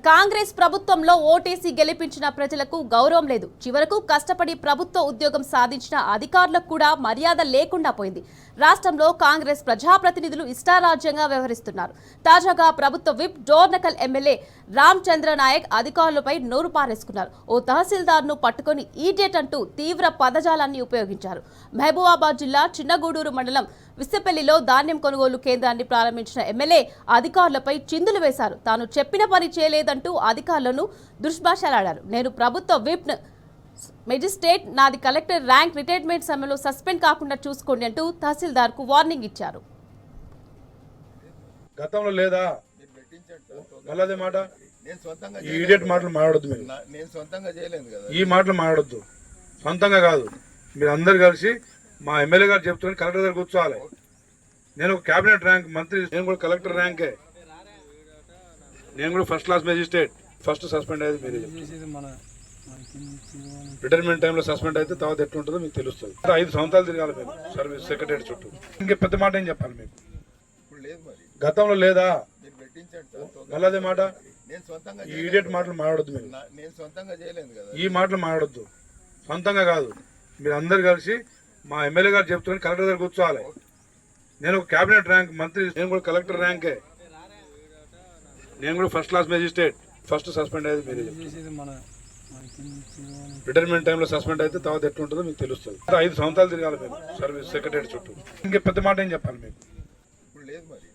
కాంగ్రెస్ ప్రభుత్వంలో ఓటేసి గెలిపించిన ప్రజలకు గౌరవం లేదు. చివరకు కష్టపడి ప్రభుత్వ ఉద్యోగం సాధించిన అధికారులకు కూడా మర్యాద లేకుండా పోయింది. రాష్ట్రంలో కాంగ్రెస్ ప్రజాప్రతినిధులు ఇష్టారాజ్యంగా వ్యవహరిస్తున్నారు. తాజాగా ప్రభుత్వ విప్ డోర్నకల్ ఎమ్మెల్యే రామచంద్ర నాయక్ అధికారులపై నోరు పారేసుకున్నారు. ఓ తహసీల్దార్ను పట్టుకొని ఈడేట్ అంటూ తీవ్ర పదజాలాన్ని ఉపయోగించారు. మహబూబాబాద్ జిల్లా చిన్నగూడూరు మండలం విస్సెపల్లిలో ధాన్యం కొనుగోలు కేంద్రాన్ని ప్రారంభించిన ఎమ్మెల్యే అధికారులపై చిందులు వేశారు. తాను చెప్పిన పని చేయలేదంటూ అధికారులను దుష్భాషలాడారు. నేను ప్రభుత్వ విప్ మెజిస్ట్రేట్, నాది కలెక్టర్ ర్యాంక్, రిటైర్మెంట్ సమయంలో సస్పెండ్ కాకుండా చూసుకోండి అంటూ తహసీల్దార్ కు వార్నింగ్ ఇచ్చారు. గతంలో లేదా మళ్ళీ మాట ఈ ఇడియట్ మాటలు మాట్లాడొద్దు. మీరు నేను సొంతంగా చేయలేదు కదా, ఈ మాటలు మాట్లాడొద్దు. సొంతంగా కాదు, మీరు అందరు కలిసి మా ఎమ్మెల్యే గారు చెప్తున్న కలెక్టర్ దగ్గర కూర్చోవాలి. నేను ఒక క్యాబినెట్ ర్యాంక్ మంత్రి, నేను కూడా కలెక్టర్ ర్యాంకే, నేను కూడా first class magistrate. First suspend అయ్యేది మీరే. రిటైర్మెంట్ టైంలో సస్పెండ్ అయితే తర్వాత ఎట్లుంటుందో మీకు తెలుస్తుంది. 5 సంవత్సరాలు తిరగాలి మీరు సర్వీస్ సెక్రటరీ చుట్టూ. ఇంకే పెద్ద మాట ఏం చెప్పాలి మీకు? గతంలో లేదా మళ్ళీ మాట ఈ ఇడియట్ మాటలు మాట్లాడొద్దు. మీరు నేను సొంతంగా చేయలేదు కదా, ఈ మాటలు మాట్లాడొద్దు. సొంతంగా కాదు, మీరు అందరు కలిసి మా ఎమ్మెల్యే గారు చెప్తున్న కలెక్టర్ దగ్గర కూర్చోవాలి. నేను ఒక క్యాబినెట్ ర్యాంక్ మంత్రి, నేను కూడా కలెక్టర్ ర్యాంకే, నేను కూడా first class magistrate. First suspend అయ్యేది మీరే. రిటైర్మెంట్ టైంలో సస్పెండ్ అయితే తర్వాత ఎట్లుంటుందో మీకు తెలుస్తుంది. 5 సంవత్సరాలు తిరగాలి మీరు సర్వీస్ సెక్రటరీ చుట్టూ. ఇంకే పెద్ద మాట ఏం చెప్పాలి మీకు? లేదు మరి.